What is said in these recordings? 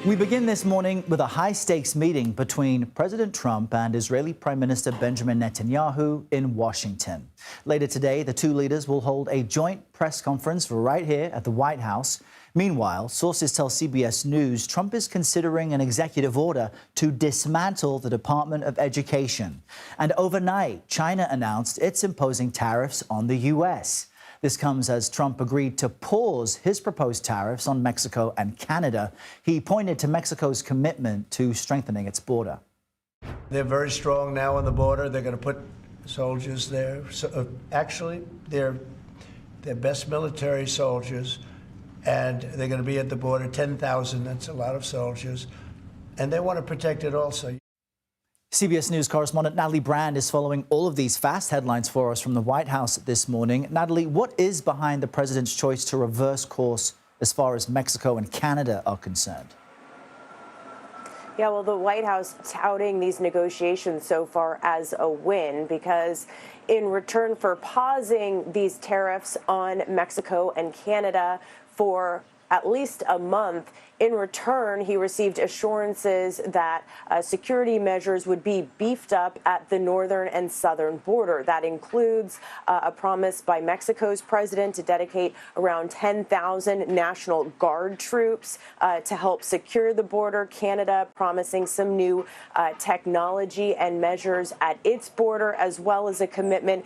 We begin this morning with a high-stakes meeting between President Trump and Israeli Prime Minister Benjamin Netanyahu in Washington. Later today, the two leaders will hold a joint press conference right here at the White House. Meanwhile, sources tell CBS News Trump is considering an executive order to dismantle the Department of Education. And overnight, China announced it's imposing tariffs on the U.S. This comes as Trump agreed to pause his proposed tariffs on Mexico and Canada. He pointed to Mexico's commitment to strengthening its border. They're very strong now on the border. They're going to put soldiers there. So, actually, they're best military soldiers, and they're going to be at the border, 10,000. That's a lot of soldiers. And they want to protect it also. CBS News correspondent Natalie Brand is following all of these fast headlines for us from the White House this morning. Natalie, what is behind the president's choice to reverse course as far as Mexico and Canada are concerned? Yeah, well, the White House touting these negotiations so far as a win because in return for pausing these tariffs on Mexico and Canada for at least a month, in return, he received assurances that security measures would be beefed up at the northern and southern border. That includes a promise by Mexico's president to dedicate around 10,000 National Guard troops to help secure the border. Canada promising some new technology and measures at its border, as well as a commitment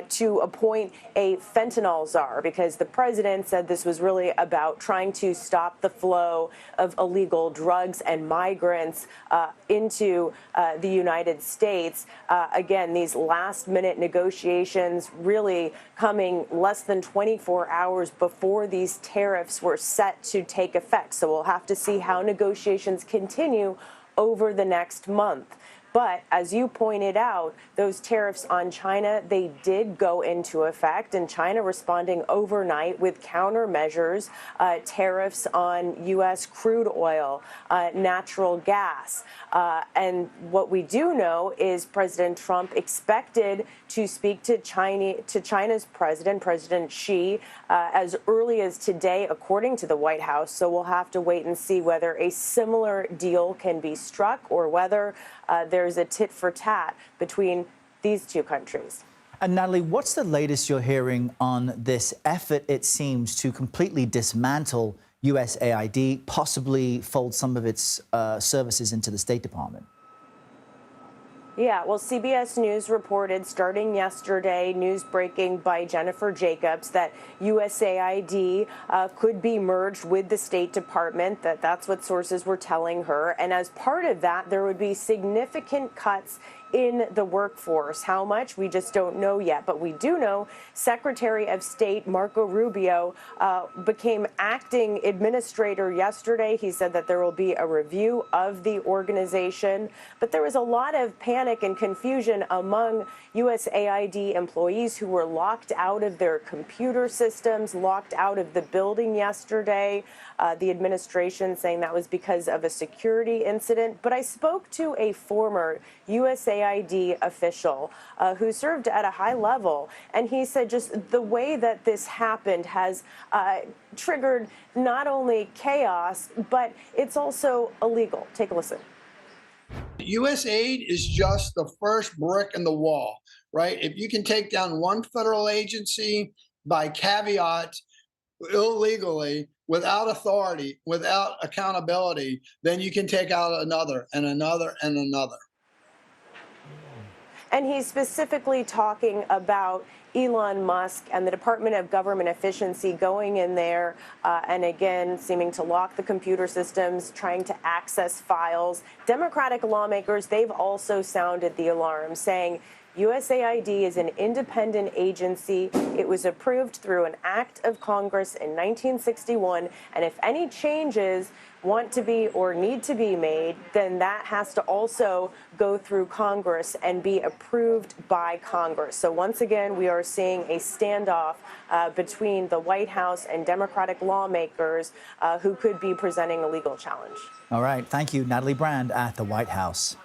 to appoint a fentanyl czar, because the president said this was really about trying to stop the flow of illegal drugs and migrants into the United States. Again, these last-minute negotiations really coming less than 24 hours before these tariffs were set to take effect. So we'll have to see how negotiations continue over the next month. But as you pointed out, those tariffs on China, they did go into effect, and China responding overnight with countermeasures, tariffs on U.S. crude oil, natural gas. And what we do know is President Trump expected to speak to China's president, President Xi, as early as today, according to the White House. So we'll have to wait and see whether a similar deal can be struck or whether there's a tit for tat between these two countries. And Natalie, what's the latest you're hearing on this effort, it seems, to completely dismantle USAID, possibly fold some of its services into the State Department? Yeah, well, CBS News reported starting yesterday, news breaking by Jennifer Jacobs, that USAID could be merged with the State Department. That's what sources were telling her. And as part of that, there would be significant cuts in the workforce. How much? We just don't know yet. But we do know Secretary of State Marco Rubio became acting administrator yesterday. He said that there will be a review of the organization. But there was a lot of panic and confusion among USAID employees who were locked out of their computer systems, locked out of the building yesterday. The administration saying that was because of a security incident. But I spoke to a former USAID official who served at a high level, and he said just the way that this happened has triggered not only chaos, but it's also illegal. Take a listen. U.S. aid is just the first brick in the wall, right? If you can take down one federal agency by caveat illegally, without authority, without accountability, then you can take out another and another and another. And he's specifically talking about Elon Musk and the Department of Government Efficiency going in there and again seeming to lock the computer systems, trying to access files. Democratic lawmakers, they've also sounded the alarm, saying USAID is an independent agency. It was approved through an act of Congress in 1961, and if any changes want to be or need to be made, then that has to also go through Congress and be approved by Congress. So once again, we are seeing a standoff between the White House and Democratic lawmakers who could be presenting a legal challenge. All right. Thank you, Natalie Brand at the White House.